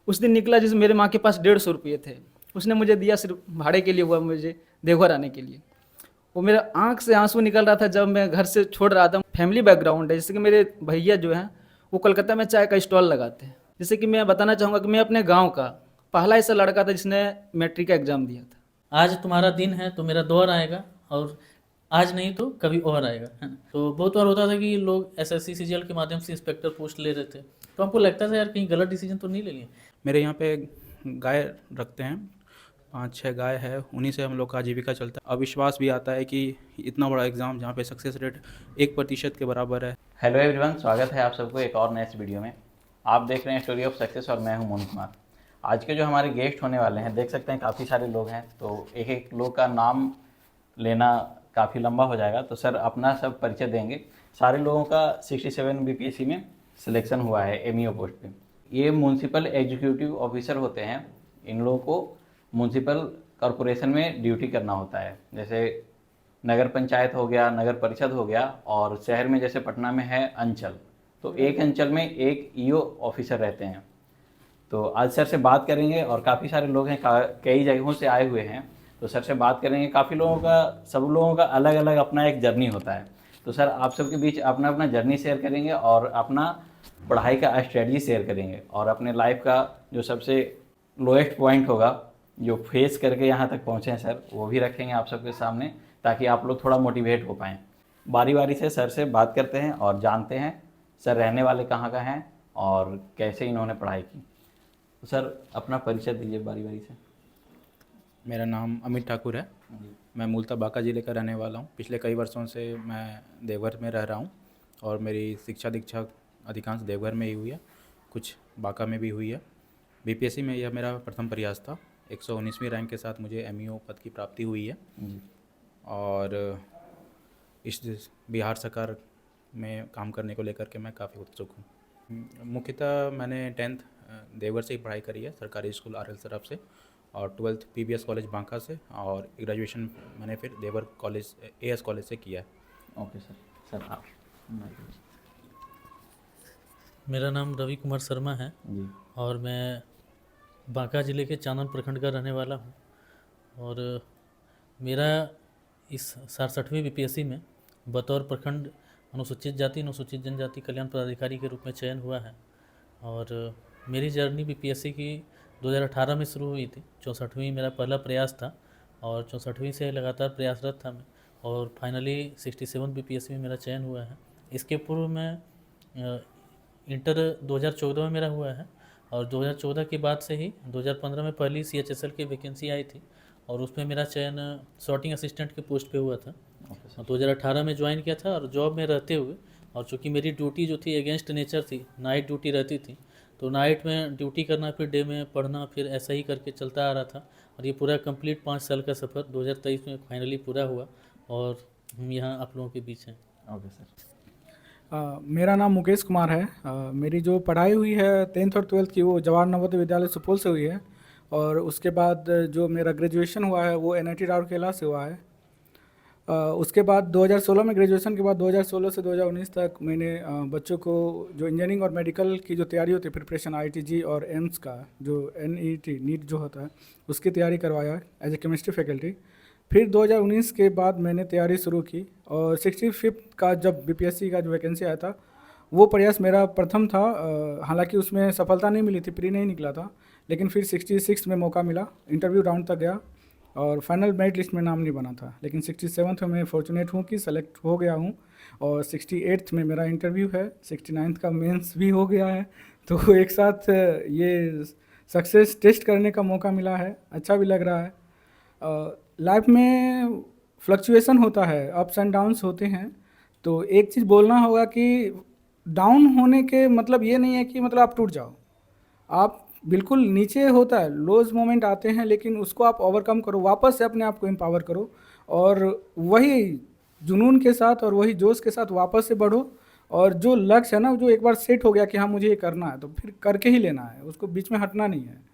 उस दिन निकला जिस मेरे माँ के पास 150 रुपये थे, उसने मुझे दिया सिर्फ भाड़े के लिए हुआ मुझे देवघर आने के लिए। वो मेरा आँख से आँसू निकल रहा था जब मैं घर से छोड़ रहा था। फैमिली बैकग्राउंड है, जैसे कि मेरे भैया जो हैं वो कोलकाता में चाय का स्टॉल लगाते हैं। जैसे कि मैं बताना चाहूँगा कि मैं अपने गाँव का पहला ऐसा लड़का था जिसने मैट्रिक का एग्ज़ाम दिया था। आज तुम्हारा दिन है तो मेरा दौर आएगा, और आज नहीं तो कभी और आएगा, है ना? तो बहुत बार होता था कि लोग एसएससी सीजीएल के माध्यम से इंस्पेक्टर पोस्ट ले रहे थे, तो हमको लगता था यार कहीं गलत डिसीजन तो नहीं ले लिए। मेरे यहाँ पे गाय रखते हैं, 5-6 गाय है, उन्हीं से हम लोग का आजीविका चलता है। अविश्वास भी आता है कि इतना बड़ा एग्ज़ाम जहाँ पे सक्सेस रेट 1% के बराबर है। हेलो एवरीवन, स्वागत है आप सबको एक और नए इस वीडियो में। आप देख रहे हैं स्टोरी ऑफ सक्सेस और मैं हूं मोनू कुमार। आज के जो हमारे गेस्ट होने वाले हैं, देख सकते हैं काफ़ी सारे लोग हैं, तो एक एक लोग का नाम लेना काफ़ी लंबा हो जाएगा। तो सर अपना सब परिचय देंगे। सारे लोगों का 67 बीपीएससी में सिलेक्शन हुआ है एमईओ पोस्ट पे। ये म्यूनसिपल एग्जीक्यूटिव ऑफिसर होते हैं। इन लोगों को म्यूनसिपल कॉरपोरेशन में ड्यूटी करना होता है, जैसे नगर पंचायत हो गया, नगर परिषद हो गया, और शहर में जैसे पटना में है अंचल, तो एक अंचल में एक ईओ ऑफिसर रहते हैं। तो आज सर से बात करेंगे, और काफ़ी सारे लोग हैं, कई जगहों से आए हुए हैं, तो सर से बात करेंगे। काफ़ी लोगों का, सब लोगों का अलग अलग अपना एक जर्नी होता है। तो सर आप सबके बीच अपना अपना जर्नी शेयर करेंगे और अपना पढ़ाई का स्ट्रेटजी शेयर करेंगे, और अपने लाइफ का जो सबसे लोएस्ट पॉइंट होगा जो फेस करके यहाँ तक पहुँचे हैं सर, वो भी रखेंगे आप सबके सामने, ताकि आप लोग थोड़ा मोटिवेट हो पाएँ। बारी बारी से सर से बात करते हैं और जानते हैं सर रहने वाले कहाँ का हैं और कैसे इन्होंने पढ़ाई की। तो सर अपना परिचय दीजिए बारी बारी से। मेरा नाम अमित ठाकुर है। मैं मूलतः बांका ज़िले का रहने वाला हूँ। पिछले कई वर्षों से मैं देवघर में रह रहा हूँ, और मेरी शिक्षा दीक्षा अधिकांश देवघर में ही हुई है, कुछ बांका में भी हुई है। बीपीएससी में यह मेरा प्रथम प्रयास था। 119वीं रैंक के साथ मुझे एमईओ पद की प्राप्ति हुई है, और इस बिहार सरकार में काम करने को लेकर के मैं काफ़ी उत्सुक हूँ। मुख्यतः मैंने 10th देवघर से ही पढ़ाई करी है, सरकारी स्कूल आरएल तरफ से, और 12th पीबीएस कॉलेज बांका से, और ग्रेजुएशन मैंने फिर देवघर कॉलेज एएस कॉलेज से किया है। Okay sir. सर आप मेरा नाम रवि कुमार शर्मा है, जी। और मैं बांका ज़िले के चानन प्रखंड का रहने वाला हूँ। और मेरा इस 67वीं बीपीएससी में बतौर प्रखंड अनुसूचित जाति अनुसूचित जनजाति कल्याण पदाधिकारी के रूप में चयन हुआ है। और मेरी जर्नी बीपीएससी की 2018 में शुरू हुई थी। 64वीं मेरा पहला प्रयास था, और 64वीं से लगातार प्रयासरत था मैं, और फाइनली 67 बीपीएससी में मेरा चयन हुआ है। इसके पूर्व मैं इंटर 2014 में मेरा हुआ है, और 2014 के बाद से ही 2015 में पहली सीएचएसएल की वैकेंसी आई थी, और उसमें मेरा चयन सॉर्टिंग असिस्टेंट के पोस्ट पे हुआ था। 2018 में ज्वाइन किया था, और जॉब में रहते हुए, और चूँकि मेरी ड्यूटी जो थी अगेंस्ट नेचर थी, नाइट ड्यूटी रहती थी, तो नाइट में ड्यूटी करना, फिर डे में पढ़ना, फिर ऐसा ही करके चलता आ रहा था। और ये पूरा कंप्लीट 5 साल का सफ़र 2023 में फाइनली पूरा हुआ, और हम यहाँ आप लोगों के बीच हैं। Okay sir. मेरा नाम मुकेश कुमार है। मेरी जो पढ़ाई हुई है 10th और 12th की, वो जवाहर नवोदय विद्यालय सुपौल से हुई है, और उसके बाद जो मेरा ग्रेजुएशन हुआ है वो एनआईटी राउरकेला से हुआ है। उसके बाद 2016 में, ग्रेजुएशन के बाद 2016 से 2019 तक मैंने बच्चों को जो इंजीनियरिंग और मेडिकल की जो तैयारी होती है, प्रिपरेशन आईआईटी और एम्स का जो एनईटी नीट जो होता है, उसकी तैयारी करवाया एज ए केमिस्ट्री फैकल्टी। फिर 2019 के बाद मैंने तैयारी शुरू की, और 65th का जब बीपीएससी का जो वैकेंसी आया था, वो प्रयास मेरा प्रथम था। हालांकि उसमें सफलता नहीं मिली थी, प्री नहीं निकला था, लेकिन फिर 66 में मौका मिला, इंटरव्यू राउंड तक गया, और फाइनल मेरिट लिस्ट में नाम नहीं बना था, लेकिन 67th में मैं फॉर्चुनेट हूँ कि सेलेक्ट हो गया हूँ, और 68th में मेरा इंटरव्यू है, 69th का मेंस भी हो गया है। तो एक साथ ये सक्सेस टेस्ट करने का मौका मिला है, अच्छा भी लग रहा है। लाइफ में फ्लक्चुएसन होता है, अप्स एंड डाउन्स होते हैं, तो एक चीज़ बोलना होगा कि डाउन होने के मतलब ये नहीं है कि मतलब आप टूट जाओ, आप बिल्कुल नीचे होता है, लोज मोमेंट आते हैं, लेकिन उसको आप ओवरकम करो, वापस से अपने आप को एम्पावर करो, और वही जुनून के साथ और वही जोश के साथ वापस से बढ़ो। और जो लक्ष्य है ना, जो एक बार सेट हो गया कि हाँ मुझे ये करना है, तो फिर करके ही लेना है, उसको बीच में हटना नहीं है।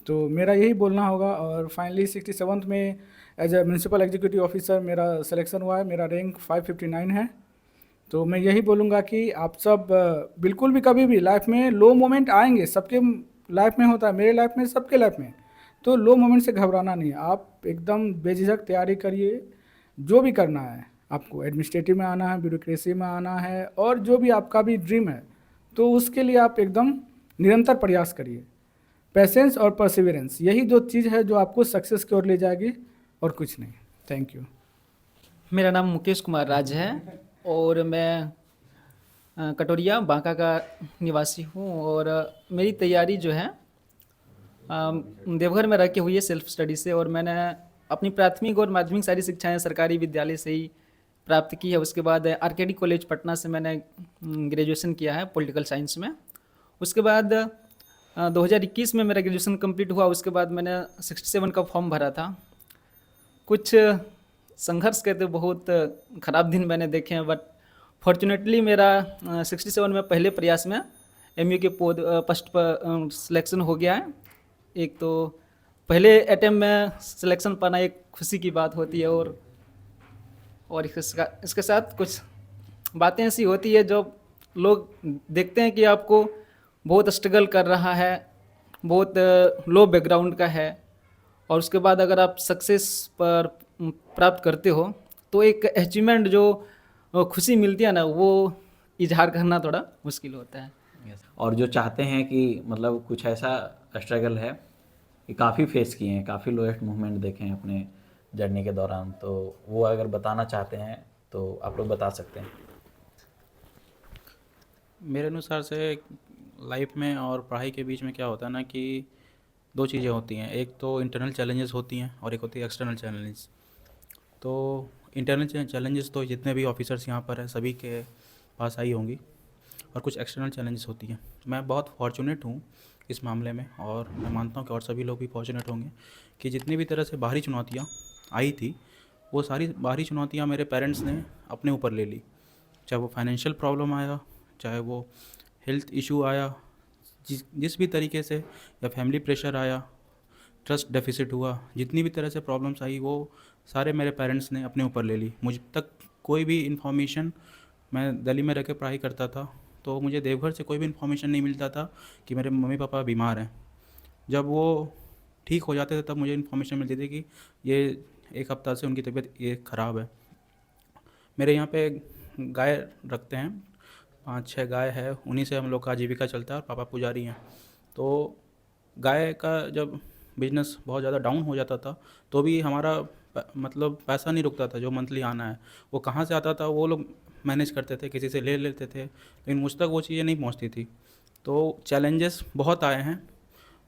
तो मेरा यही बोलना होगा। और फाइनली 67th में as a municipal executive officer मेरा सिलेक्शन हुआ है, मेरा रैंक 559 है। तो मैं यही बोलूँगा कि आप सब बिल्कुल भी कभी भी लाइफ में लो मोमेंट आएंगे, सबके लाइफ में होता है, मेरे लाइफ में, सबके लाइफ में। तो लो मोमेंट से घबराना नहीं है, आप एकदम बेझिझक तैयारी करिए। जो भी करना है आपको, एडमिनिस्ट्रेटिव में आना है, ब्यूरोक्रेसी में आना है, और जो भी आपका भी ड्रीम है, तो उसके लिए आप एकदम निरंतर प्रयास करिए। पेशेंस और परसिवरेंस, यही दो चीज़ है जो आपको सक्सेस की ओर ले जाएगी, और कुछ नहीं। Thank you. मेरा नाम मुकेश कुमार राज है और मैं कटोरिया बांका का निवासी हूँ। और मेरी तैयारी जो है देवघर में रह के हुई है सेल्फ स्टडी से। और मैंने अपनी प्राथमिक और माध्यमिक सारी शिक्षाएं सरकारी विद्यालय से ही प्राप्त की है। उसके बाद आरकेडी कॉलेज पटना से मैंने ग्रेजुएशन किया है पॉलिटिकल साइंस में। उसके बाद 2021 में मेरा ग्रेजुएशन कंप्लीट हुआ। उसके बाद मैंने 67 का फॉर्म भरा था। कुछ संघर्ष के तो बहुत ख़राब दिन मैंने देखे हैं, बट फॉर्चुनेटली मेरा 67 में पहले प्रयास में एमयू के पोस्ट पर सिलेक्शन हो गया है। एक तो पहले अटेम्प्ट में सिलेक्शन पाना एक खुशी की बात होती है। और इसके साथ कुछ बातें ऐसी होती है जो लोग देखते हैं कि आपको बहुत स्ट्रगल कर रहा है, बहुत लो बैकग्राउंड का है, और उसके बाद अगर आप सक्सेस पर प्राप्त करते हो तो एक अचीवमेंट जो खुशी मिलती है ना, वो इजहार करना थोड़ा मुश्किल होता है। और जो चाहते हैं कि मतलब कुछ ऐसा स्ट्रगल है कि काफ़ी फेस किए हैं, काफ़ी लोएस्ट मूवमेंट देखे हैं अपने जर्नी के दौरान, तो वो अगर बताना चाहते हैं तो आप लोग बता सकते हैं। मेरे अनुसार से लाइफ में और पढ़ाई के बीच में क्या होता है ना कि दो चीज़ें होती हैं। एक तो इंटरनल चैलेंजेस होती हैं और एक होती है एक्सटर्नल चैलेंजेस। तो इंटरनल चैलेंजेस तो जितने भी ऑफिसर्स यहाँ पर हैं सभी के पास आई होंगी, और कुछ एक्सटर्नल चैलेंजेस होती हैं। मैं बहुत फॉर्चुनेट हूँ इस मामले में, और मैं मानता हूँ कि और सभी लोग भी फॉर्चुनेट होंगे कि जितनी भी तरह से बाहरी चुनौतियाँ आई थी, वो सारी बाहरी चुनौतियाँ मेरे पेरेंट्स ने अपने ऊपर ले ली। चाहे वो फाइनेंशियल प्रॉब्लम आया, चाहे वो हेल्थ इशू आया, जिस भी तरीके से, या फैमिली प्रेशर आया, ट्रस्ट डेफिसिट हुआ, जितनी भी तरह से प्रॉब्लम्स आई वो सारे मेरे पेरेंट्स ने अपने ऊपर ले ली। मुझ तक कोई भी इन्फॉर्मेशन, मैं दिल्ली में रह के पढ़ाई करता था तो मुझे देवघर से कोई भी इन्फॉर्मेशन नहीं मिलता था कि मेरे मम्मी पापा बीमार हैं। जब वो ठीक हो जाते थे तब मुझे इन्फॉर्मेशन मिलती थी कि ये एक हफ्ता से उनकी तबीयत ये ख़राब है। मेरे यहाँ पे गाय रखते हैं, 5-6 गाय है, उन्हीं से हम लोग का आजीविका चलता है, और पापा पुजारी हैं। तो गाय का जब बिजनेस बहुत ज़्यादा डाउन हो जाता था तो भी हमारा मतलब पैसा नहीं रुकता था, जो मंथली आना है वो कहाँ से आता था वो लोग मैनेज करते थे, किसी से ले लेते थे, लेकिन मुझ तक वो चीज़ें नहीं पहुँचती थी। तो चैलेंजेस बहुत आए हैं,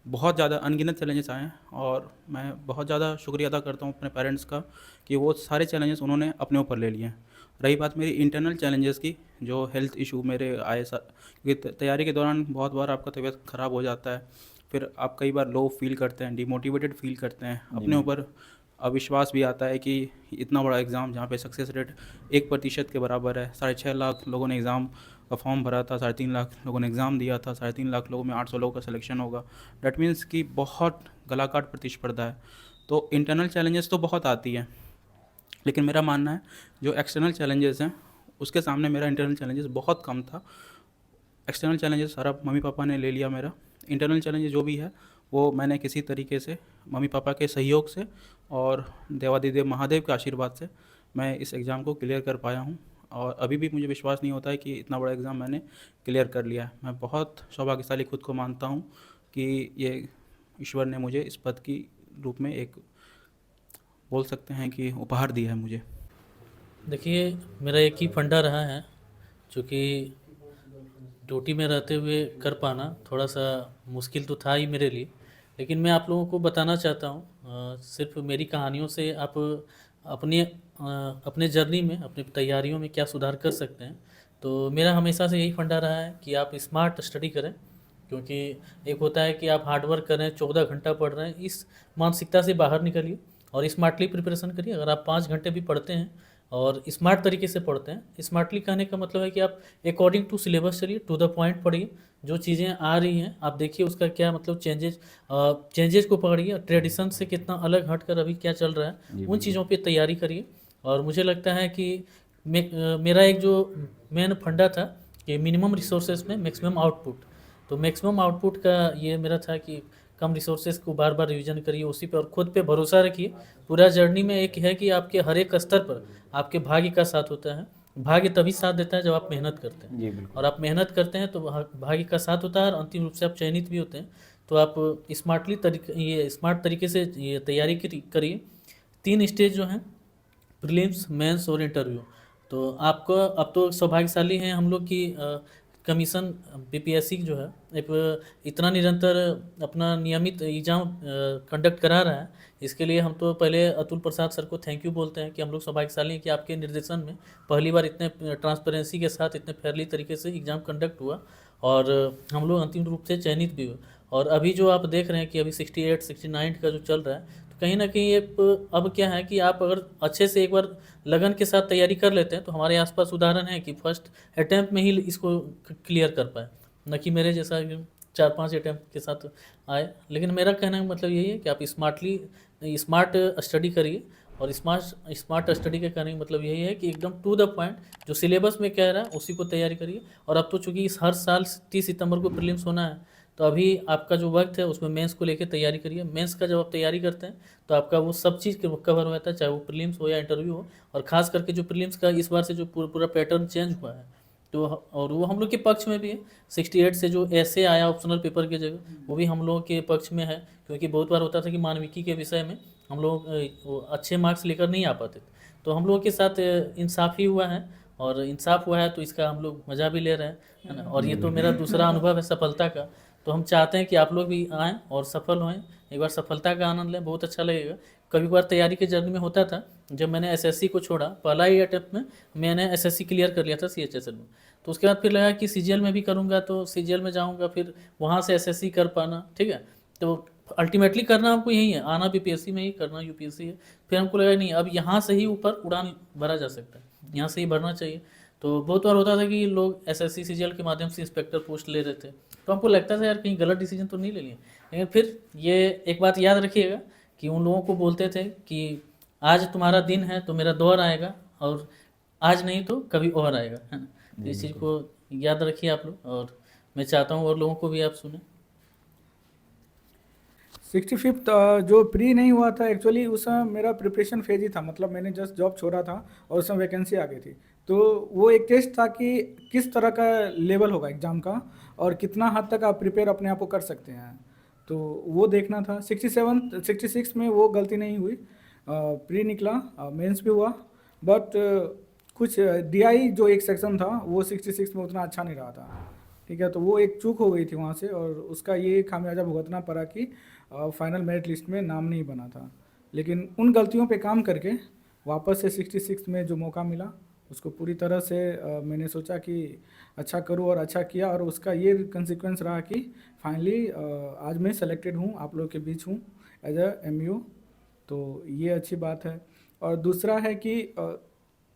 बहुत ज़्यादा अनगिनत चैलेंजेस आए हैं, और मैं बहुत ज़्यादा शुक्रिया अदा करता हूँ अपने पेरेंट्स का कि वो सारे चैलेंजेस उन्होंने अपने ऊपर ले लिए हैं। रही बात मेरी इंटरनल चैलेंजेस की, जो हेल्थ इशू मेरे आए, क्योंकि तैयारी के दौरान बहुत बार आपका तबीयत ख़राब हो जाता है, फिर आप कई बार लो फील करते हैं, डिमोटिवेटेड फील करते हैं, अपने ऊपर अविश्वास भी आता है कि इतना बड़ा एग्ज़ाम जहाँ पे सक्सेस रेट 1% के बराबर है, 6.5 लाख लोगों ने एग्ज़ाम का फॉर्म भरा था, 3.5 लाख लोगों ने एग्ज़ाम दिया था, 3.5 लाख लोगों में 800 लोगों का सिलेक्शन होगा। डैट मीन्स कि बहुत गलाकाट प्रतिस्पर्धा है। तो इंटरनल चैलेंजेस तो बहुत आती है, लेकिन मेरा मानना है जो एक्सटर्नल चैलेंजेस हैं उसके सामने मेरा इंटरनल चैलेंजेस बहुत कम था। एक्सटर्नल चैलेंजेस सारा मम्मी पापा ने ले लिया मेरा। इंटरनल चैलेंजेस जो भी है वो मैंने किसी तरीके से मम्मी पापा के सहयोग से और देवादिदेव महादेव के आशीर्वाद से मैं इस एग्ज़ाम को क्लियर कर पाया हूँ, और अभी भी मुझे विश्वास नहीं होता है कि इतना बड़ा एग्ज़ाम मैंने क्लियर कर लिया है। मैं बहुत सौभाग्यशाली खुद को मानता हूँ कि ये ईश्वर ने मुझे इस पद की रूप में एक बोल सकते हैं कि उपहार दिया है मुझे। देखिए, मेरा एक ही फंडा रहा है, चूँकि ड्यूटी में रहते हुए कर पाना थोड़ा सा मुश्किल तो था ही मेरे लिए, लेकिन मैं आप लोगों को बताना चाहता हूँ सिर्फ मेरी कहानियों से आप अपने जर्नी में, अपनी तैयारियों में क्या सुधार कर सकते हैं। तो मेरा हमेशा से यही फंडा रहा है कि आप स्मार्ट स्टडी करें, क्योंकि एक होता है कि आप हार्डवर्क करें, 14 घंटा पढ़ रहे हैं, इस मानसिकता से बाहर निकलिए और स्मार्टली प्रिपरेशन करिए। अगर आप 5 घंटे भी पढ़ते हैं और स्मार्ट तरीके से पढ़ते हैं, स्मार्टली कहने का मतलब है कि आप अकॉर्डिंग टू सिलेबस चलिए, टू द पॉइंट पढ़िए, जो चीज़ें आ रही हैं आप देखिए उसका क्या मतलब चेंजेस को पकड़िए, ट्रेडिशन से कितना अलग हटकर अभी क्या चल रहा है उन चीज़ों पे तैयारी करिए। और मुझे लगता है कि मेरा एक जो मेन फंडा था कि मिनिमम रिसोर्सेज में मैक्सिमम आउटपुट, तो मैक्सिमम आउटपुट का ये मेरा था कि कम रिसोर्सेज को बार बार रिवीजन करिए उसी पे, और खुद पे भरोसा रखिए। पूरा जर्नी में एक है कि आपके हर एक स्तर पर आपके भाग्य का साथ होता है। भाग्य तभी साथ देता है जब आप मेहनत करते हैं, जी बिल्कुल। और आप मेहनत करते हैं तो भाग्य का साथ होता है, और अंतिम रूप से आप चयनित भी होते हैं। तो आप स्मार्ट तरीके से ये तैयारी करिए। 3 स्टेज जो हैं, प्रीलिम्स, मेंस और इंटरव्यू। तो आपको अब तो सौभाग्यशाली हैं हम लोग की कमीशन बीपीएससी जो है एक इतना निरंतर अपना नियमित एग्ज़ाम कंडक्ट करा रहा है। इसके लिए हम तो पहले अतुल प्रसाद सर को थैंक यू बोलते हैं कि हम लोग सौभाग्यशाली हैं कि आपके निर्देशन में पहली बार इतने ट्रांसपेरेंसी के साथ इतने फेयरली तरीके से एग्ज़ाम कंडक्ट हुआ, और हम लोग अंतिम रूप से चयनित भी हुए। और अभी जो आप देख रहे हैं कि अभी 68 69 का जो चल रहा है, तो कहीं ना कहीं अब क्या है कि आप अगर अच्छे से एक बार लगन के साथ तैयारी कर लेते हैं तो हमारे आसपास उदाहरण है कि फर्स्ट अटैम्प्ट में ही इसको क्लियर कर पाए, न कि मेरे जैसा 4-5 अटैम्प्ट के साथ आए। लेकिन मेरा कहने का मतलब यही है कि आप स्मार्ट स्टडी करिए, और स्मार्ट स्टडी के कहने का मतलब यही है कि एकदम टू द पॉइंट जो सिलेबस में कह रहा है उसी को तैयारी करिए। और अब तो चूँकि हर साल 30 सितंबर को प्रीलिम्स होना है, तो अभी आपका जो वक्त है उसमें मेंस को लेकर तैयारी करिए। मेंस का जब आप तैयारी करते हैं तो आपका वो सब चीज़ कवर हो जाता है, चाहे वो प्रीलिम्स हो या इंटरव्यू हो। और ख़ास करके जो प्रीलिम्स का इस बार से जो पूरा पैटर्न चेंज हुआ है, तो और वो हम लोग के पक्ष में भी है। 68 से जो ऐसे आया ऑप्शनल पेपर की जगह, वो भी हम लोगों के पक्ष में है, क्योंकि बहुत बार होता था कि मानविकी के विषय में हम लोग अच्छे मार्क्स लेकर नहीं आ पाते थे। तो हम लोगों के साथ इंसाफ ही हुआ है, और इंसाफ हुआ है तो इसका हम लोग मज़ा भी ले रहे हैं, है ना। और ये तो मेरा दूसरा अनुभव है सफलता का। तो हम चाहते हैं कि आप लोग भी आएँ और सफल होएं, एक बार सफलता का आनंद लें, बहुत अच्छा लगेगा। कभी बार तैयारी के जर्नी में होता था, जब मैंने एसएससी को छोड़ा पहला ही अटेम्प्ट में मैंने एसएससी क्लियर कर लिया था सीएचएसएल में। तो उसके बाद फिर लगा कि सीजीएल में भी करूँगा, तो सीजीएल में जाऊँगा, फिर वहाँ से एसएससी कर पाना, ठीक है। तो अल्टीमेटली करना हमको यही है, आना बीपीएससी में ही, करना यूपीएससी है। फिर हमको लगा नहीं, अब यहाँ से ही ऊपर उड़ान भरा जा सकता है, यहाँ से ही भरना चाहिए। तो बहुत बार होता था कि लोग एसएससी सीजीएल के माध्यम से इंस्पेक्टर पोस्ट ले रहे थे, तो हमको लगता था यार कहीं गलत डिसीजन तो नहीं ले लिया। लेकिन फिर ये एक बात याद रखिएगा कि उन लोगों को बोलते थे कि आज तुम्हारा दिन है तो मेरा दौर आएगा, और आज नहीं तो कभी और आएगा, है ना। तो इस चीज़ को याद रखिए आप लोग, और मैं चाहता हूँ और लोगों को भी आप सुने। 65th जो प्री नहीं हुआ था एक्चुअली, उस समय मेरा प्रिपरेशन फेज ही था, मतलब मैंने जस्ट जॉब छोड़ा था और उस समय वैकेंसी आ गई थी। तो वो एक टेस्ट था कि किस तरह का लेवल होगा एग्ज़ाम का और कितना हद तक आप प्रिपेयर अपने आप को कर सकते हैं, तो वो देखना था। 66 में वो गलती नहीं हुई, प्री निकला, मेंस भी हुआ, बट कुछ डीआई जो एक सेक्शन था वो 66 में उतना अच्छा नहीं रहा था, ठीक है। तो वो एक चूक हो गई थी वहाँ से, और उसका ये खामियाजा भुगतना पड़ा कि फाइनल मेरिट लिस्ट में नाम नहीं बना था। लेकिन उन गलतियों पे काम करके वापस से 66 में जो मौका मिला उसको पूरी तरह से मैंने सोचा कि अच्छा करूँ, और अच्छा किया। और उसका ये कंसिक्वेंस रहा कि फाइनली आज मैं सेलेक्टेड हूँ, आप लोग के बीच हूँ एज अ एमयू, तो ये अच्छी बात है। और दूसरा है कि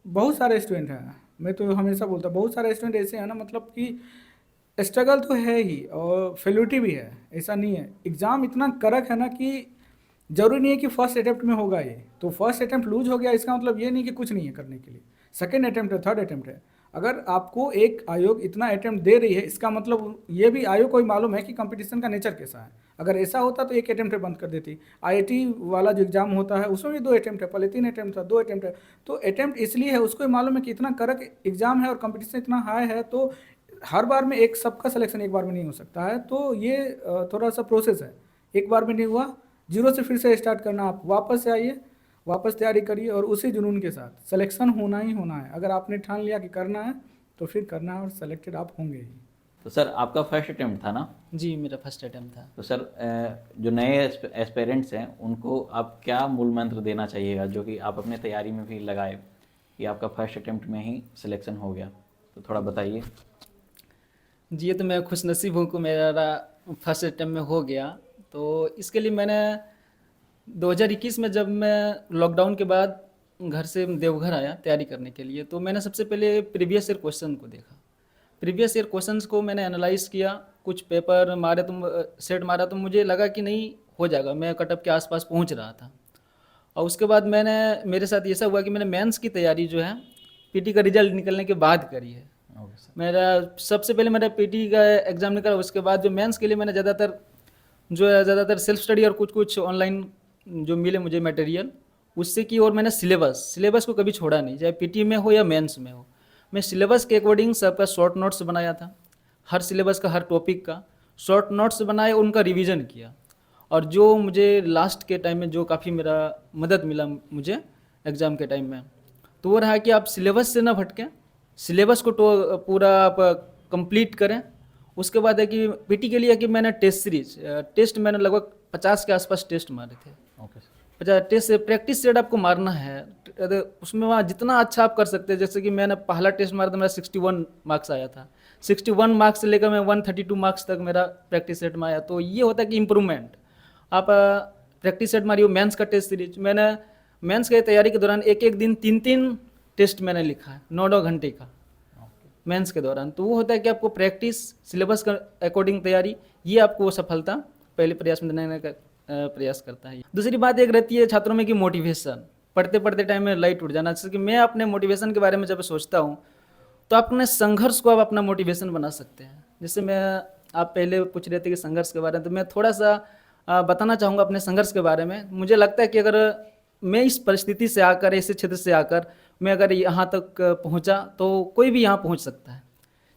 बहुत सारे स्टूडेंट हैं, मैं तो हमेशा बोलता बहुत सारे स्टूडेंट ऐसे हैं ना, मतलब कि स्ट्रगल तो है ही और फेलिटी भी है, ऐसा नहीं है। एग्ज़ाम इतना कड़क है ना कि ज़रूरी नहीं है कि फर्स्ट अटैम्प्ट में होगा ये, तो फर्स्ट अटैम्प्ट लूज हो गया इसका मतलब ये नहीं कि कुछ नहीं है करने के लिए। सेकेंड अटैम्प्ट है, थर्ड अटैम्प्ट है। अगर आपको एक आयोग इतना अटैम्प्ट दे रही है, इसका मतलब ये भी आयोग को ही मालूम है कि कंपटीशन का नेचर कैसा है। अगर ऐसा होता तो एक अटैम्प्ट बंद कर देती। आईआईटी वाला जो एग्जाम होता है उसमें भी 2 अटैम्प्ट है, पहले 3 अटैम्प्ट था, 2 अटैम्प्ट है। तो अटैम्प्ट इसलिए है, उसको ही मालूम है कि इतना कड़क एग्जाम है और कंपटीशन इतना हाई है, तो हर बार में एक सबका सिलेक्शन एक बार में नहीं हो सकता है। तो ये थोड़ा सा प्रोसेस है, एक बार में नहीं हुआ, जीरो से फिर से स्टार्ट करना। आप वापस से आइए, वापस तैयारी करिए और उसी जुनून के साथ सिलेक्शन होना ही होना है। अगर आपने ठान लिया कि करना है तो फिर करना है, और सेलेक्टेड आप होंगे ही। तो सर आपका फर्स्ट अटेम्प्ट था ना? जी मेरा फर्स्ट अटैम्प्ट था। तो सर जो नए एस्पेरेंट्स हैं उनको आप क्या मूल मंत्र देना चाहिएगा जो कि आप अपने तैयारी में भी लगाए कि आपका फर्स्ट अटेम्प्ट में ही सिलेक्शन हो गया, तो थोड़ा बताइए। जी ये तो मैं खुशनसीब हूँ कि मेरा फर्स्ट अटैम्प्ट में हो गया। तो इसके लिए मैंने 2021 में जब मैं लॉकडाउन के बाद घर से देवघर आया तैयारी करने के लिए, तो मैंने सबसे पहले प्रीवियस ईयर क्वेश्चन को देखा। प्रीवियस ईयर क्वेश्चंस को मैंने एनालाइज किया, कुछ पेपर मारे तो सेट मारा तो मुझे लगा कि नहीं हो जाएगा, मैं कटअप के आसपास पहुंच रहा था। और उसके बाद मेरे साथ ऐसा हुआ कि मैंने मेंस की तैयारी जो है पीटी का रिजल्ट निकलने के बाद करी है। Okay sir. मेरा सबसे पहले मेरा पीटी का एग्ज़ाम निकला, उसके बाद जो मेंस के लिए मैंने ज़्यादातर सेल्फ स्टडी और कुछ कुछ ऑनलाइन जो मिले मुझे मटेरियल उससे की, और मैंने सिलेबस को कभी छोड़ा नहीं, चाहे पीटी में हो या मेंस में हो। मैं सिलेबस के अकॉर्डिंग सबका शॉर्ट नोट्स बनाया था, हर सिलेबस का हर टॉपिक का शॉर्ट नोट्स बनाए, उनका रिवीजन किया। और जो मुझे लास्ट के टाइम में जो काफ़ी मेरा मदद मिला मुझे एग्ज़ाम के टाइम में, तो वो रहा कि आप सिलेबस से ना भटकें, सिलेबस को तो पूरा आप कंप्लीट करें। उसके बाद है कि पीटी के लिए कि मैंने टेस्ट मैंने लगभग 50 के आसपास टेस्ट मारे थे। Okay sir. 50 टेस्ट से प्रैक्टिस सेट आपको मारना है, उसमें वहाँ जितना अच्छा आप कर सकते हैं। जैसे कि मैंने पहला टेस्ट मारा था, मेरा 61 मार्क्स आया था। 61 मार्क्स से लेकर मैं 132 मार्क्स तक मेरा प्रैक्टिस सेट में आया। तो ये होता है कि इम्प्रूवमेंट आप प्रैक्टिस सेट मारिए। मेंस का टेस्ट सीरीज, मैंने मेंस की तैयारी के दौरान एक एक दिन 3-3 टेस्ट मैंने लिखा है, 9-9 घंटे का मेंस के दौरान। तो वो होता है कि आपको प्रैक्टिस, सिलेबस का अकॉर्डिंग तैयारी, ये आपको सफलता पहले प्रयास में देने का प्रयास करता है। दूसरी बात एक रहती है छात्रों में कि मोटिवेशन, पढ़ते पढ़ते टाइम में लाइट उठ जाना। जैसे कि मैं अपने मोटिवेशन के बारे में जब सोचता हूँ तो अपने संघर्ष को आप अपना मोटिवेशन बना सकते हैं। जैसे आप पहले पूछ रहे थे कि संघर्ष के बारे में, तो मैं थोड़ा सा बताना चाहूँगा अपने संघर्ष के बारे में। मुझे लगता है कि अगर मैं इस परिस्थिति से आकर, ऐसे क्षेत्र से आकर मैं अगर यहाँ तक पहुँचा तो कोई भी यहाँ पहुँच सकता है।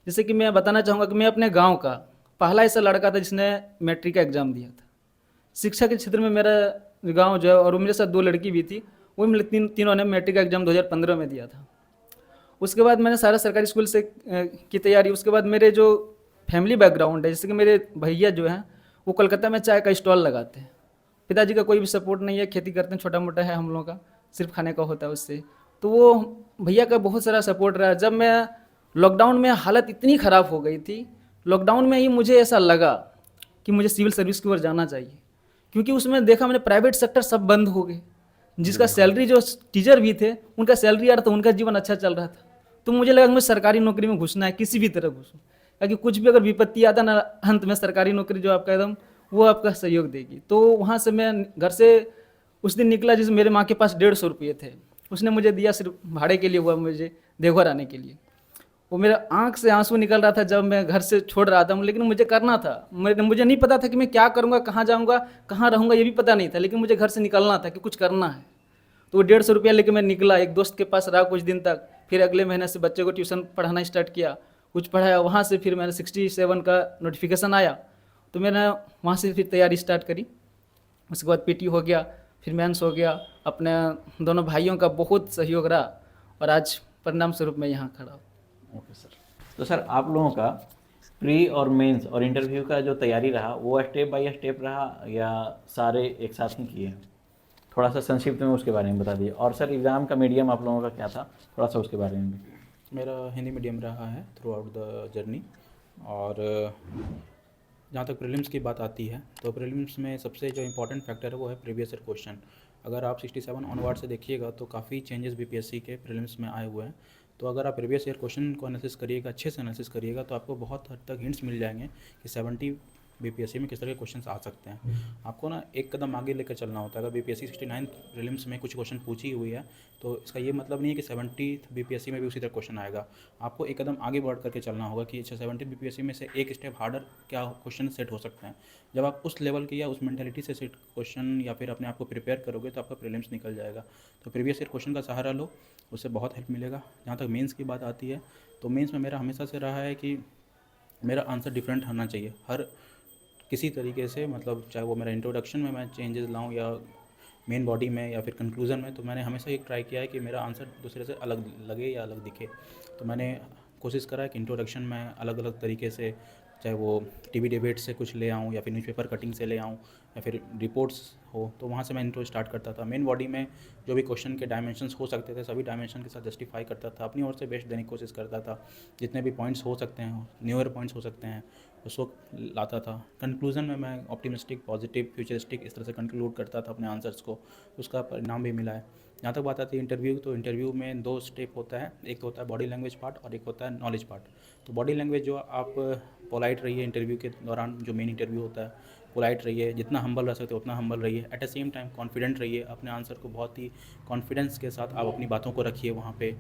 जैसे कि मैं बताना चाहूँगा कि मैं अपने गांव का पहला ऐसा लड़का था जिसने मैट्रिक का एग्ज़ाम दिया था। शिक्षा के क्षेत्र में मेरा गांव जो है, और मेरे साथ 2 लड़की भी थी, वो मेरे तीनों ने मैट्रिक का एग्ज़ाम 2015 में दिया था। उसके बाद मैंने सारा सरकारी स्कूल से की तैयारी। उसके बाद मेरे जो फैमिली बैकग्राउंड है, जैसे कि मेरे भैया जो हैं वो कलकत्ता में चाय का स्टॉल लगाते हैं। पिताजी का कोई भी सपोर्ट नहीं है, खेती करते हैं, छोटा मोटा है हम लोगों का, सिर्फ खाने का होता है उससे। तो वो भैया का बहुत सारा सपोर्ट रहा। जब मैं लॉकडाउन में हालत इतनी ख़राब हो गई थी, लॉकडाउन में ही मुझे ऐसा लगा कि मुझे सिविल सर्विस की ओर जाना चाहिए, क्योंकि उसमें देखा मैंने प्राइवेट सेक्टर सब बंद हो गए। जिसका सैलरी, जो टीचर भी थे उनका सैलरी आ रहा था, उनका जीवन अच्छा चल रहा था। तो मुझे लगा मुझे सरकारी नौकरी में घुसना है, किसी भी तरह घुसूँ, ताकि कुछ भी अगर विपत्ति आता ना, अंत में सरकारी नौकरी जो आपका एकदम वो आपका सहयोग देगी। तो वहाँ से मैं घर से उस दिन निकला जिस मेरे माँ के पास 150 रुपये थे, उसने मुझे दिया सिर्फ भाड़े के लिए हुआ मुझे देवघर आने के लिए। वो मेरा आंख से आंसू निकल रहा था जब मैं घर से छोड़ रहा था, लेकिन मुझे करना था। मुझे नहीं पता था कि मैं क्या करूँगा, कहाँ जाऊँगा, कहाँ रहूँगा, ये भी पता नहीं था, लेकिन मुझे घर से निकलना था कि कुछ करना है। तो वो 150 रुपया लेके मैं निकला, एक दोस्त के पास रहा कुछ दिन तक। फिर अगले महीने से बच्चे को ट्यूशन पढ़ाना स्टार्ट किया, कुछ पढ़ाया। वहाँ से फिर मैंने 67 का नोटिफिकेशन आया, तो मैंने वहाँ से फिर तैयारी स्टार्ट करी। उसके बाद पीटी हो गया, फिर मेंस हो गया। अपने दोनों भाइयों का बहुत सहयोग रहा, और आज परिणाम स्वरूप मैं यहाँ खड़ा हूँ। Okay sir. तो सर आप लोगों का प्री और मेंस और इंटरव्यू का जो तैयारी रहा वो स्टेप बाय स्टेप रहा या सारे एक साथ ही किए? थोड़ा सा संक्षिप्त में उसके बारे में बता दिए। और सर एग्ज़ाम का मीडियम आप लोगों का क्या था, थोड़ा सा उसके बारे में भी। मेरा हिंदी मीडियम रहा है थ्रू आउट द जर्नी। और जहाँ तक प्रीलिम्स की बात आती है तो प्रीलिम्स में सबसे जो इम्पोर्टेंट फैक्टर है वो है प्रीवियस ईयर क्वेश्चन। अगर आप 67 ऑनवर्ड से देखिएगा तो काफ़ी चेंजेस बीपीएससी के प्रीलिम्स में आए हुए हैं। तो अगर आप प्रीवियस ईयर क्वेश्चन को एनालिसिस करिएगा, अच्छे से एनालिसिस करिएगा, तो आपको बहुत हद तक हिंट्स मिल जाएंगे कि 70 बीपीएससी में किस तरह के क्वेश्चंस आ सकते हैं। आपको ना एक कदम आगे लेकर चलना होता है। अगर बीपीएससी 69 प्रीलिम्स में कुछ क्वेश्चन पूछी हुई है तो इसका ये मतलब नहीं है कि 70 बीपीएससी में भी उसी तरह क्वेश्चन आएगा। आपको एक कदम आगे बढ़ करके चलना होगा कि अच्छा 70 बीपीएससी में से एक स्टेप हार्डर क्या क्वेश्चन सेट हो सकते हैं। जब आप उस लेवल के या उस मेंटालिटी से सेट क्वेश्चन या फिर अपने आप को प्रिपेयर करोगे तो आपका प्रीलिम्स निकल जाएगा। तो प्रीवियस ईयर क्वेश्चन का सहारा लो, उससे बहुत हेल्प मिलेगा। जहाँ तक मेंस की बात आती है तो मेंस में मेरा हमेशा से रहा है कि मेरा आंसर डिफरेंट होना चाहिए हर किसी तरीके से। मतलब चाहे वो मेरा इंट्रोडक्शन में मैं चेंजेस लाऊं या मेन बॉडी में या फिर कंक्लूजन में, तो मैंने हमेशा ये ट्राई किया है कि मेरा आंसर दूसरे से अलग लगे या अलग दिखे। तो मैंने कोशिश करा है कि इंट्रोडक्शन में अलग अलग तरीके से, चाहे वो टीवी डिबेट से कुछ ले आऊँ या फिर न्यूज़पेपर कटिंग से ले आऊँ या फिर रिपोर्ट्स हो, तो वहाँ से मैं इंट्रो स्टार्ट करता था। मेन बॉडी में जो भी क्वेश्चन के डायमेंशंस हो सकते थे सभी डायमेंशन के साथ जस्टिफाई करता था, अपनी ओर से बेस्ट देने की कोशिश करता था। जितने भी पॉइंट्स हो सकते हैं, न्यूअर पॉइंट्स हो सकते हैं, उसको लाता था। कंक्लूजन में मैं ऑप्टिमिस्टिक, पॉजिटिव, फ्यूचरिस्टिक इस तरह से कंक्लूड करता था अपने आंसर्स को, उसका परिणाम भी मिला है। जहाँ तक बात आती है इंटरव्यू, तो इंटरव्यू में 2 स्टेप होता है। एक तो होता है बॉडी लैंग्वेज पार्ट और एक होता है नॉलेज पार्ट। तो बॉडी लैंग्वेज जो आप पोलाइट रहिए इंटरव्यू के दौरान, जो मेन इंटरव्यू होता है पोलाइट रहिए, जितना हम्बल रह सकते हो उतना हम्बल रहिए। At the same time confident रहिए, अपने आंसर को बहुत ही कॉन्फिडेंस के साथ आप अपनी बातों को रखिए वहाँ पे।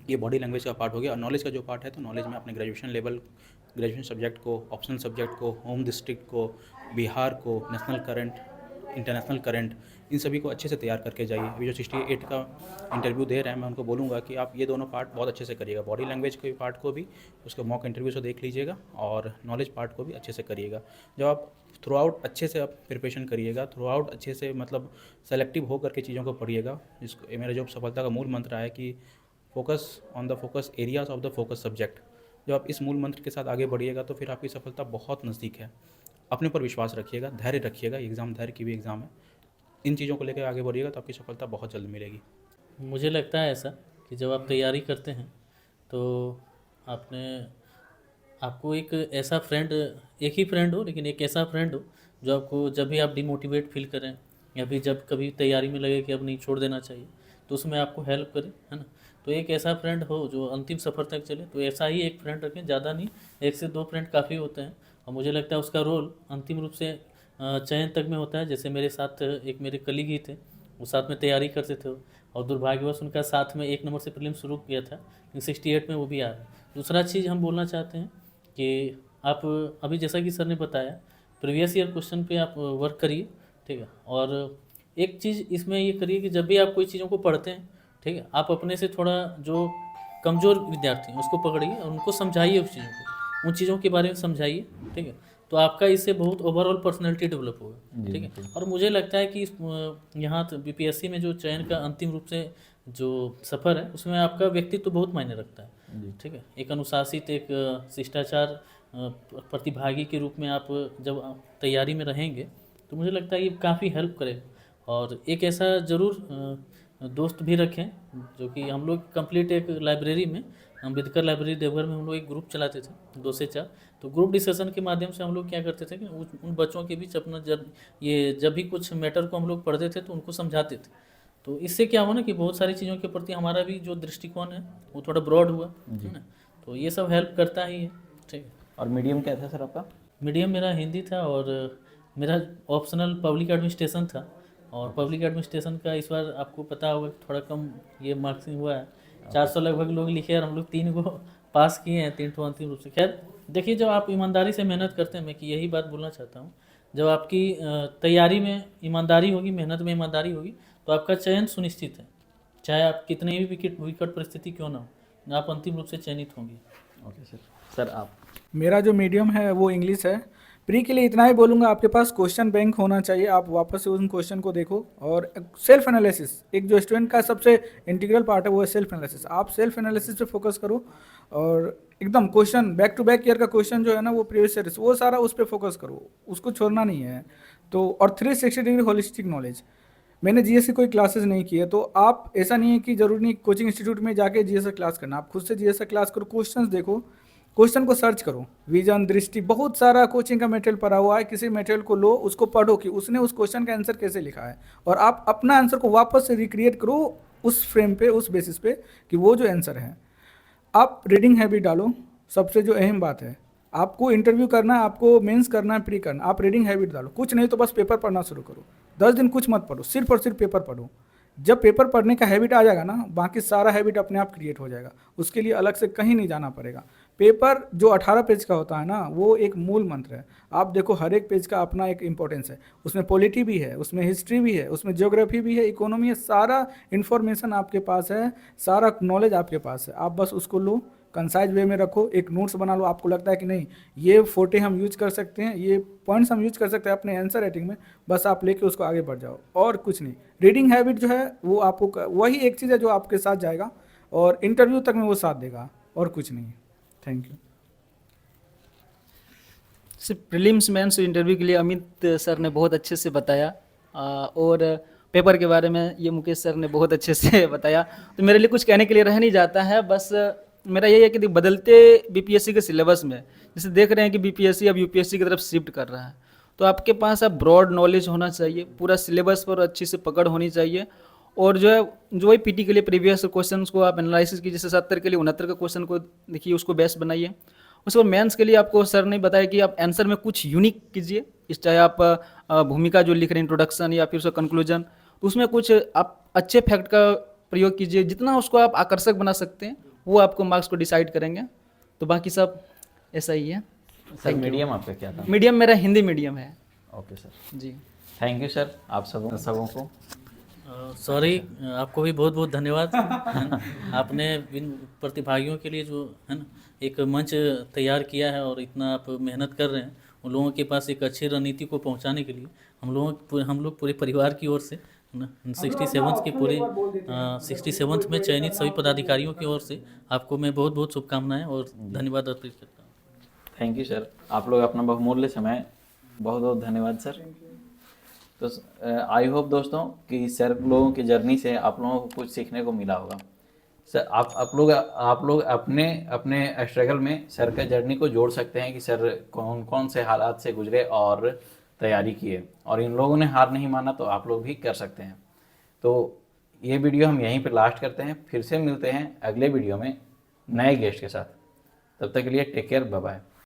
ये बॉडी लैंग्वेज का पार्ट हो गया। और नॉलेज का जो पार्ट है, तो नॉलेज में अपने ग्रेजुएशन सब्जेक्ट को, ऑप्शनल सब्जेक्ट को, होम डिस्ट्रिक्ट को, बिहार को, नेशनल करंट, इंटरनेशनल करंट, इन सभी को अच्छे से तैयार करके जाइए। अभी जो 68 का इंटरव्यू दे रहे हैं, मैं उनको बोलूँगा कि आप ये दोनों पार्ट बहुत अच्छे से करिएगा, बॉडी लैंग्वेज के पार्ट को भी, उसके मॉक इंटरव्यू से देख लीजिएगा, और नॉलेज पार्ट को भी अच्छे से करिएगा। जब आप थ्रू आउट अच्छे से आप प्रिपरेशन करिएगा, थ्रू आउट अच्छे से मतलब सेलेक्टिव होकर के चीज़ों को पढ़िएगा। जिसको मेरा जो सफलता का मूल मंत्र है कि focus on the focus areas of the focus subject. जब आप इस मूल मंत्र के साथ आगे बढ़िएगा तो फिर आपकी सफलता बहुत नज़दीक है। अपने पर विश्वास रखिएगा, धैर्य रखिएगा, एग्ज़ाम धैर्य की भी एग्ज़ाम है। इन चीज़ों को लेकर आगे बढ़िएगा तो आपकी सफलता बहुत जल्द मिलेगी। मुझे लगता है ऐसा कि जब आप तैयारी करते हैं तो आपको एक ऐसा फ्रेंड, एक ही फ्रेंड हो, लेकिन एक ऐसा फ्रेंड हो जो आपको जब भी आप डिमोटिवेट फील करें या फिर जब कभी तैयारी में लगे कि अब नहीं, छोड़ देना चाहिए, तो उसमें आपको हेल्प करे, है ना। तो एक ऐसा फ्रेंड हो जो अंतिम सफ़र तक चले, तो ऐसा ही एक फ्रेंड रखें, ज़्यादा नहीं, 1 से 2 फ्रेंड काफ़ी होते हैं। और मुझे लगता है उसका रोल अंतिम रूप से चयन तक में होता है। जैसे मेरे साथ एक मेरे कलीग ही थे, वो साथ में तैयारी करते थे, और दुर्भाग्यवश उनका साथ में 1 नंबर से प्रीलिम शुरू किया था, लेकिन 68 में वो भी आ गए। दूसरा चीज़ हम बोलना चाहते हैं कि आप अभी जैसा कि सर ने बताया, प्रीवियस ईयर क्वेश्चन पे आप वर्क करिए, ठीक है। और एक चीज़ इसमें ये करिए कि जब भी आप कोई चीज़ों को पढ़ते हैं, ठीक है, आप अपने से थोड़ा जो कमज़ोर विद्यार्थी हैं उसको पकड़िए और उनको समझाइए, उस चीज़ों को, उन चीज़ों के बारे में समझाइए, ठीक है। तो आपका इससे बहुत ओवरऑल पर्सनैलिटी डेवलप होगा, ठीक है। और मुझे लगता है कि यहाँ बीपीएससी में जो चयन का अंतिम रूप से जो सफ़र है, उसमें आपका व्यक्तित्व तो बहुत मायने रखता है, ठीक है। एक अनुशासित, एक शिष्टाचार प्रतिभागी के रूप में आप जब तैयारी में रहेंगे तो मुझे लगता है ये काफ़ी हेल्प करेगा। और एक ऐसा ज़रूर दोस्त भी रखें जो कि हम लोग कंप्लीट एक लाइब्रेरी में, अम्बेडकर लाइब्रेरी देवघर में हम लोग एक ग्रुप चलाते थे 2 से 4। तो ग्रुप डिस्कशन के माध्यम से हम लोग क्या करते थे कि उन बच्चों के बीच अपना जब भी कुछ मैटर को हम लोग पढ़ते थे तो उनको समझाते थे। तो इससे क्या हुआ ना कि बहुत सारी चीज़ों के प्रति हमारा भी जो दृष्टिकोण है वो थोड़ा ब्रॉड हुआ, है ना। तो ये सब हेल्प करता ही है, ठीक है। और मीडियम क्या था सर आपका? मीडियम मेरा हिंदी था, और मेरा ऑप्शनल पब्लिक एडमिनिस्ट्रेशन था। और पब्लिक एडमिनिस्ट्रेशन का इस बार आपको पता होगा थोड़ा कम ये मार्क्सिंग हुआ है, 400 लगभग लोग लिखे, और हम लोग 3 को पास किए हैं, 3 तो अंतिम रूप से। खैर देखिए, जब आप ईमानदारी से मेहनत करते हैं, मैं कि यही बात बोलना चाहता हूँ, जब आपकी तैयारी में ईमानदारी होगी, मेहनत में ईमानदारी होगी, तो आपका चयन सुनिश्चित है। चाहे आप कितने भी विकट परिस्थिति क्यों ना हो, आप अंतिम रूप से चयनित होंगे। Okay sir. सर आप? मेरा जो मीडियम है वो इंग्लिश है। प्री के लिए इतना ही बोलूँगा, आपके पास क्वेश्चन बैंक होना चाहिए, आप वापस से उन क्वेश्चन को देखो। और सेल्फ एनालिसिस, एक जो स्टूडेंट का सबसे इंटीग्रल पार्ट है वो है सेल्फ एनालिसिस। आप सेल्फ एनालिसिस पे फोकस करो, और एकदम question back to back year का क्वेश्चन जो है ना वो प्रीवियस ईयर, वो सारा उस पर फोकस करो, उसको छोड़ना नहीं है। तो और 360 डिग्री होलिस्टिक नॉलेज, मैंने जीएस की कोई क्लासेस नहीं की है, तो आप ऐसा नहीं है कि जरूरी नहीं कोचिंग इंस्टीट्यूट में जाके जीएस का क्लास करना, आप खुद से जीएस का क्लास करो, क्वेश्चंस देखो, क्वेश्चन को सर्च करो, विजन, दृष्टि, बहुत सारा कोचिंग का मटेरियल पड़ा हुआ है। किसी मटेरियल को लो, उसको पढ़ो कि उसने उस क्वेश्चन का आंसर कैसे लिखा है, और आप अपना आंसर को वापस से रिक्रिएट करो उस फ्रेम पे, उस बेसिस पे कि वो जो आंसर है। आप रीडिंग हैबिट डालो, सबसे जो अहम बात है, आपको इंटरव्यू करना है, आपको मेंस करना है, प्री करना, आप रीडिंग हैबिट डालो। कुछ नहीं तो बस पेपर पढ़ना शुरू करो, 10 दिन कुछ मत पढ़ो, सिर्फ और सिर्फ पेपर पढ़ो। जब पेपर पढ़ने का हैबिट आ जाएगा ना, बाकी सारा हैबिट अपने आप क्रिएट हो जाएगा, उसके लिए अलग से कहीं नहीं जाना पड़ेगा। पेपर जो 18 पेज का होता है ना, वो एक मूल मंत्र है। आप देखो, हर एक पेज का अपना एक इंपॉर्टेंस है, उसमें पॉलिटी भी है, उसमें हिस्ट्री भी है, उसमें ज्योग्राफी भी है, इकोनॉमी है, सारा इन्फॉर्मेशन आपके पास है, सारा नॉलेज आपके पास है। आप बस उसको लो, कंसाइज वे में रखो, एक नोट्स बना लो। आपको लगता है कि नहीं ये फोटे हम यूज कर सकते हैं, ये पॉइंट्स हम यूज कर सकते हैं अपने आंसर राइटिंग में, बस आप लेके उसको आगे बढ़ जाओ, और कुछ नहीं। रीडिंग हैबिट जो है वो आपको वही एक चीज़ है जो आपके साथ जाएगा, और इंटरव्यू तक में वो साथ देगा, और कुछ नहीं। Thank you. सिर्फ प्रीलिम्स मेंस इंटरव्यू के लिए अमित सर ने बहुत अच्छे से बताया, और पेपर के बारे में ये मुकेश सर ने बहुत अच्छे से बताया। तो मेरे लिए कुछ कहने के लिए रह नहीं जाता है, बस मेरा यही है कि बदलते बीपीएससी के सिलेबस में जैसे देख रहे हैं कि बीपीएससी अब यूपीएससी की तरफ शिफ्ट कर रहा है, तो आपके पास अब ब्रॉड नॉलेज होना चाहिए, पूरा सिलेबस पर अच्छी से पकड़ होनी चाहिए। और जो है जो वही पीटी के लिए प्रीवियस क्वेश्चंस को आप एनालिसिस कीजिए, जैसे 70 के लिए 69 का क्वेश्चन को देखिए, उसको बेस्ट बनाइए। उसके बाद मेंस के लिए आपको सर ने बताया कि आप आंसर में कुछ यूनिक कीजिए, इस चाहे आप भूमिका जो लिख रहे हैं इंट्रोडक्शन या फिर उसका कंक्लूजन, तो उसमें कुछ आप अच्छे फैक्ट का प्रयोग कीजिए, जितना उसको आप आकर्षक बना सकते हैं वो आपको मार्क्स को डिसाइड करेंगे। तो बाकी सब ऐसा ही है। सर मीडियम आपका क्या था? मीडियम मेरा हिंदी मीडियम है ओके सर, जी। थैंक यू सर आप सबों को। सॉरी, आपको भी बहुत बहुत धन्यवाद। है ना? आपने इन प्रतिभागियों के लिए जो है ना एक मंच तैयार किया है और इतना आप मेहनत कर रहे हैं उन लोगों के पास एक अच्छी रणनीति को पहुंचाने के लिए हम लोग पूरे परिवार की ओर से 67 के पूरे 67 में चयनित सभी पदाधिकारियों की ओर से आपको मैं बहुत बहुत शुभकामनाएं और धन्यवाद अर्पित करता हूँ। थैंक यू सर, आप लोग अपना बहुमूल्य समय, बहुत बहुत धन्यवाद सर। तो आई होप दोस्तों कि सर लोगों की जर्नी से आप लोगों को कुछ सीखने को मिला होगा। सर आप लोग अपने अपने स्ट्रगल में सर का जर्नी को जोड़ सकते हैं कि सर कौन कौन से हालात से गुजरे और तैयारी किए, और इन लोगों ने हार नहीं माना तो आप लोग भी कर सकते हैं। तो ये वीडियो हम यहीं पे लास्ट करते हैं, फिर से मिलते हैं अगले वीडियो में नए गेस्ट के साथ। तब तक के लिए टेक केयर, बाय बाय।